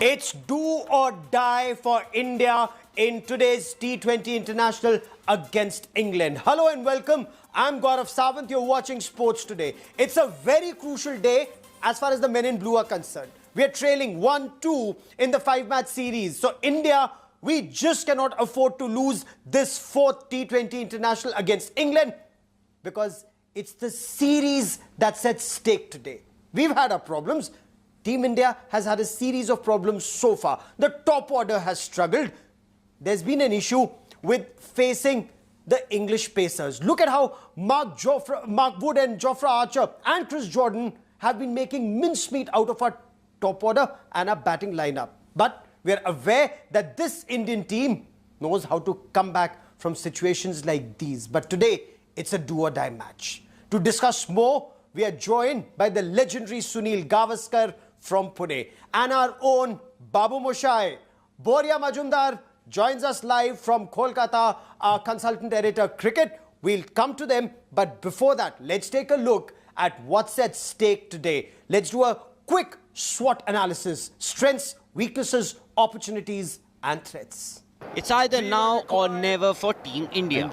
It's do or die for India in today's T20 International against England. Hello and welcome. I'm Gaurav Sawant. You're watching Sports Today. It's a very crucial day as far as the men in blue are concerned. We are trailing 1-2 in the 5-match series. So India, we just cannot afford to lose this fourth T20 International against England because it's the series that's at stake today. We've had our problems. Team India has had a series of problems so far. The top order has struggled. There's been an issue with facing the English pacers. Look at how Mark Wood and Jofra Archer and Chris Jordan have been making mincemeat out of our top order and our batting lineup. But we're aware that this Indian team knows how to come back from situations like these. But today, it's a do-or-die match. To discuss more, we are joined by the legendary Sunil Gavaskar from Pune and our own Babu Moshai. Boria Majumdar joins us live from Kolkata, our consultant editor cricket. We'll come to them, but before that, let's take a look at what's at stake today. Let's do a quick SWOT analysis: strengths, weaknesses, opportunities and threats. It's either now or never for Team India.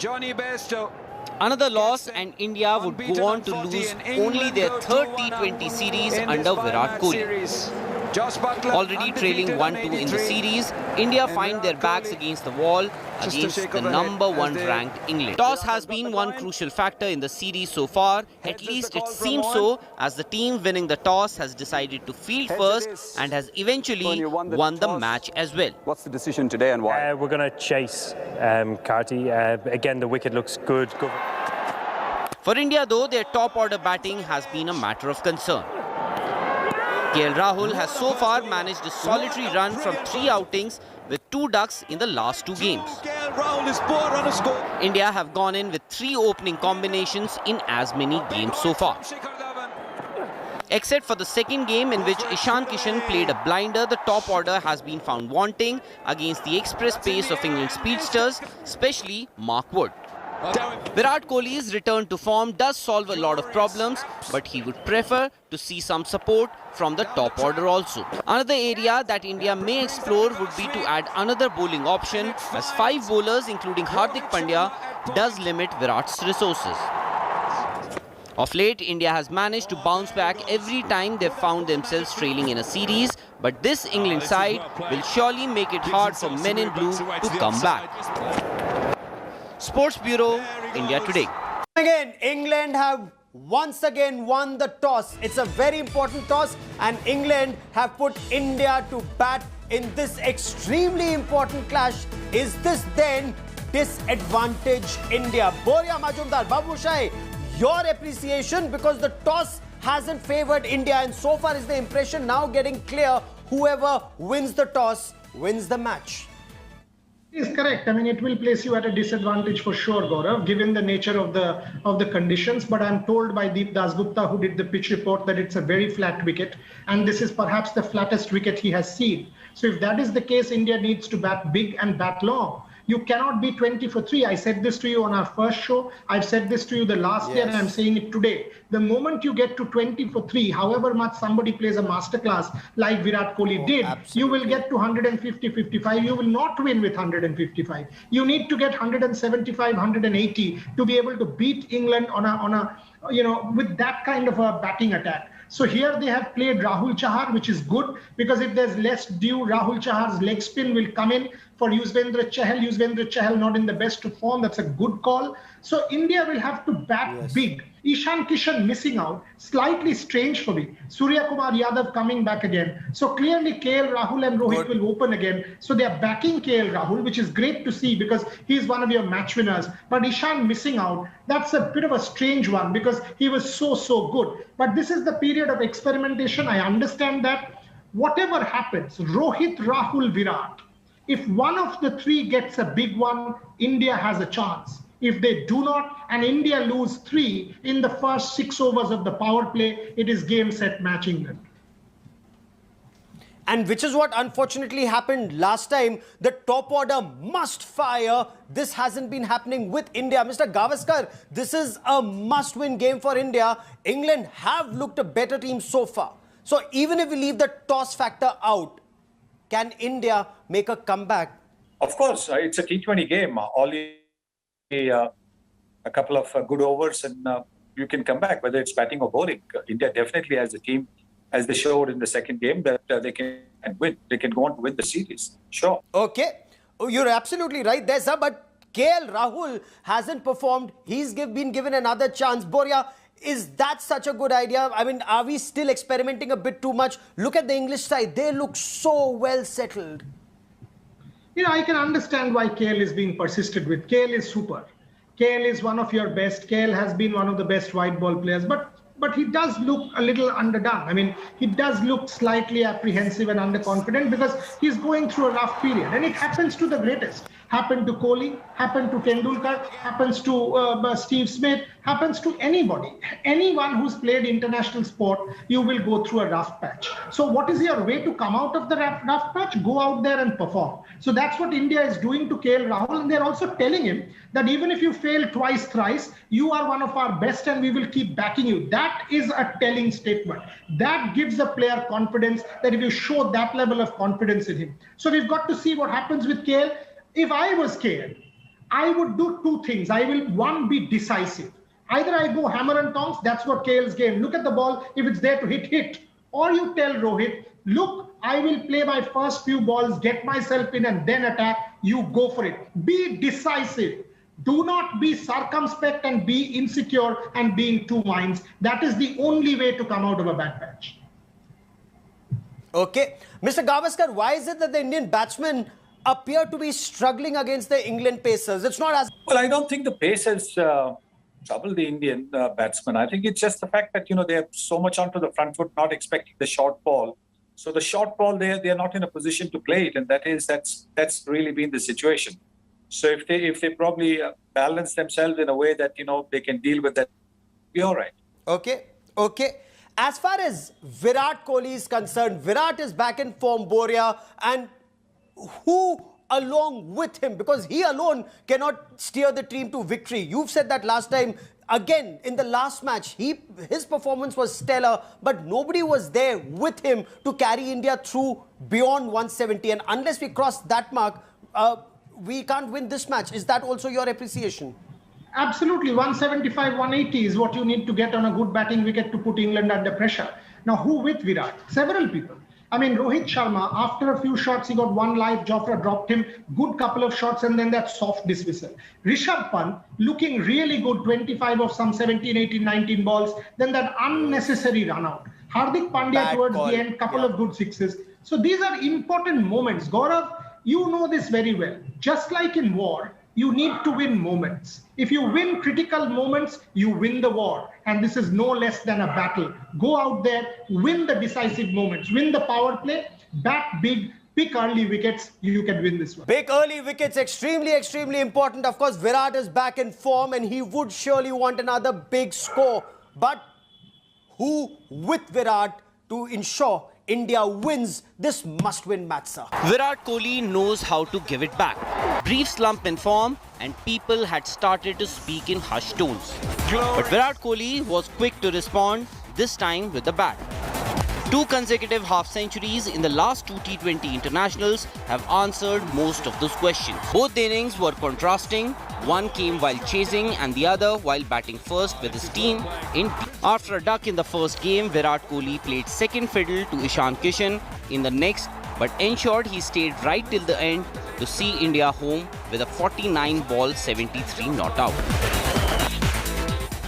Another loss and India would go on to lose only their third T20 series under Virat Kohli. Already trailing 1-2 in the series, India find their backs against the wall against the #1 ranked England. Toss has been one crucial factor in the series so far. At least it seems so, as the team winning the toss has decided to field first and has eventually won the match as well. What's the decision today and why? We're going to chase Karti. Again, the wicket looks good. For India though, their top order batting has been a matter of concern. KL Rahul has so far managed a solitary run from 3 outings with 2 ducks in the last 2 games. India have gone in with 3 opening combinations in as many games so far. Except for the second game in which Ishan Kishan played a blinder, the top order has been found wanting against the express pace of England's speedsters, especially Mark Wood. Virat Kohli's return to form does solve a lot of problems, but he would prefer to see some support from the top order also. Another area that India may explore would be to add another bowling option, as 5 bowlers including Hardik Pandya does limit Virat's resources. Of late, India has managed to bounce back every time they've found themselves trailing in a series, but this England side will surely make it hard for men in blue to come back. Sports Bureau, India Today. Again, England have once again won the toss. It's a very important toss and England have put India to bat in this extremely important clash. Is this then disadvantage India? Boria Majumdar, Babu Shai, your appreciation, because the toss hasn't favoured India and so far is the impression now getting clear: whoever wins the toss wins the match. Is correct. I mean, it will place you at a disadvantage for sure, Gaurav, given the nature of the conditions. But I'm told by Deep Dasgupta, who did the pitch report, that it's a very flat wicket, and this is perhaps the flattest wicket he has seen. So if that is the case, India needs to bat big and bat long. You cannot be 20 for 3. I said this to you on our first show. I've said this to you the last year, and I'm saying it today. The moment you get to 20 for 3, however much somebody plays a masterclass like Virat Kohli did, you will get to 150, 55. You will not win with 155. You need to get 175, 180 to be able to beat England on a with that kind of a batting attack. So here they have played Rahul Chahar, which is good, because if there's less due, Rahul Chahar's leg spin will come in for Yuzvendra Chahal. Yuzvendra Chahal not in the best of form. That's a good call. So India will have to bat big. Ishan Kishan missing out, slightly strange for me. Surya Kumar Yadav coming back again. So clearly KL Rahul and Rohit will open again. So they are backing KL Rahul, which is great to see because he's one of your match winners. But Ishan missing out, that's a bit of a strange one because he was so good. But this is the period of experimentation. I understand that. Whatever happens, Rohit, Rahul, Virat, if one of the 3 gets a big one, India has a chance. If they do not, and India lose 3 in the first 6 overs of the power play, it is game, set, match England. And which is what unfortunately happened last time. The top order must fire. This hasn't been happening with India. Mr. Gavaskar, this is a must-win game for India. England have looked a better team so far. So even if we leave the toss factor out, Can India make a comeback? Of course, it's a T20 game. All a couple of good overs and you can come back, whether it's batting or bowling. India definitely has a team, as they showed in the second game, that they can win. They can go on to win the series. Sure. Okay. Oh, you're absolutely right there, sir. But KL Rahul hasn't performed. He's been given another chance. Boria, is that such a good idea? I mean, are we still experimenting a bit too much? Look at the English side. They look so well settled. You know, I can understand why KL is being persisted with. KL is super. KL is one of your best. KL has been one of the best white ball players. But he does look a little underdone. I mean, he does look slightly apprehensive and underconfident because he's going through a rough period. And it happens to the greatest. Happened to Kohli, happened to Tendulkar, happens to Steve Smith, happens to anybody. Anyone who's played international sport, you will go through a rough patch. So what is your way to come out of the rough patch? Go out there and perform. So that's what India is doing to KL Rahul. And they're also telling him that even if you fail twice, thrice, you are one of our best and we will keep backing you. That is a telling statement. That gives the player confidence that if you show that level of confidence in him. So we've got to see what happens with KL. If I was KL, I would do two things. I will, one, be decisive. Either I go hammer and tongs, that's what KL's game. Look at the ball, if it's there to hit, hit. Or you tell Rohit, look, I will play my first few balls, get myself in and then attack. You go for it. Be decisive. Do not be circumspect and be insecure and be in two minds. That is the only way to come out of a bad patch. Okay. Mr. Gavaskar, why is it that the Indian batsmen appear to be struggling against the England pacers? It's not as... Well, I don't think the pace has troubled the Indian batsmen. I think it's just the fact that, they're so much onto the front foot, not expecting the short ball. So the short ball, they're not in a position to play it. And that's really been the situation. So if they probably balance themselves in a way that, they can deal with that, be all right. Okay. As far as Virat Kohli is concerned, Virat is back in form, Boria, and who along with him, because he alone cannot steer the team to victory. You've said that last time. Again, in the last match, his performance was stellar, but nobody was there with him to carry India through beyond 170. And unless we cross that mark, we can't win this match. Is that also your appreciation? Absolutely. 175, 180 is what you need to get on a good batting wicket to put England under pressure. Now, who with Virat? Several people. I mean, Rohit Sharma, after a few shots, he got one live. Jofra dropped him. Good couple of shots and then that soft dismissal. Rishabh Pant, looking really good, 25 of some 17, 18, 19 balls. Then that unnecessary run out. Hardik Pandya Bad towards call. the end, couple of good sixes. So these are important moments. Gaurav, you know this very well. Just like in war, you need to win moments. If you win critical moments, you win the war. And this is no less than a battle. Go out there, win the decisive moments, win the power play, bat big, pick early wickets, you can win this one. Big early wickets, extremely, extremely important. Of course, Virat is back in form and he would surely want another big score. But who with Virat to ensure India wins this must-win match, sir? Virat Kohli knows how to give it back. Brief slump in form and people had started to speak in hushed tones. But Virat Kohli was quick to respond, this time with the bat. 2 consecutive half-centuries in the last 2 T20 internationals have answered most of those questions. Both the innings were contrasting. One came while chasing and the other while batting first with his team in. After a duck in the first game, Virat Kohli played second fiddle to Ishan Kishan in the next, but ensured he stayed right till the end to see India home with a 49-ball 73 not out.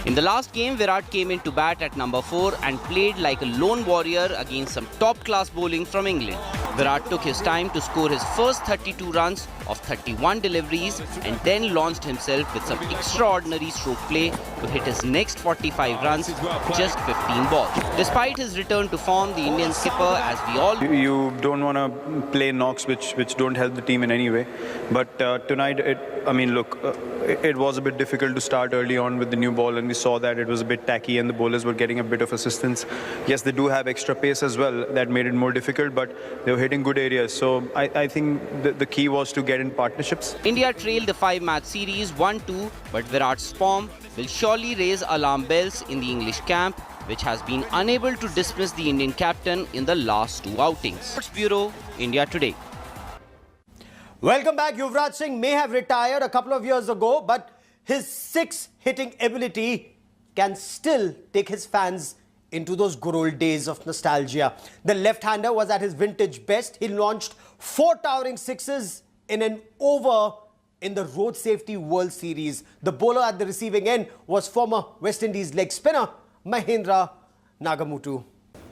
In the last game, Virat came in to bat at number 4 and played like a lone warrior against some top-class bowling from England. Virat took his time to score his first 32 runs of 31 deliveries and then launched himself with some extraordinary stroke play to hit his next 45 runs, just 15 balls. Despite his return to form, the Indian skipper, as we all... You don't want to play knocks which don't help the team in any way. But tonight, it was a bit difficult to start early on with the new ball, and we saw that it was a bit tacky and the bowlers were getting a bit of assistance. Yes, they do have extra pace as well. That made it more difficult, but they were hitting good areas. So I think the key was to get in partnerships. India trailed the 5-match series 1-2, but Virat's form will surely raise alarm bells in the English camp which has been unable to dismiss the Indian captain in the last 2 outings. Sports Bureau, India Today. Welcome back. Yuvraj Singh may have retired a couple of years ago, but his six-hitting ability can still take his fans into those good old days of nostalgia. The left-hander was at his vintage best. He launched 4 towering sixes in an over in the Road Safety World Series. The bowler at the receiving end was former West Indies leg spinner Mahendra Nagamuttu.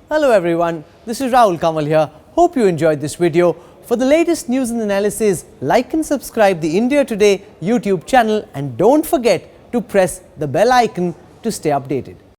Hello everyone, this is Rahul Kamal here. Hope you enjoyed this video. For the latest news and analysis, like and subscribe the India Today YouTube channel and don't forget to press the bell icon to stay updated.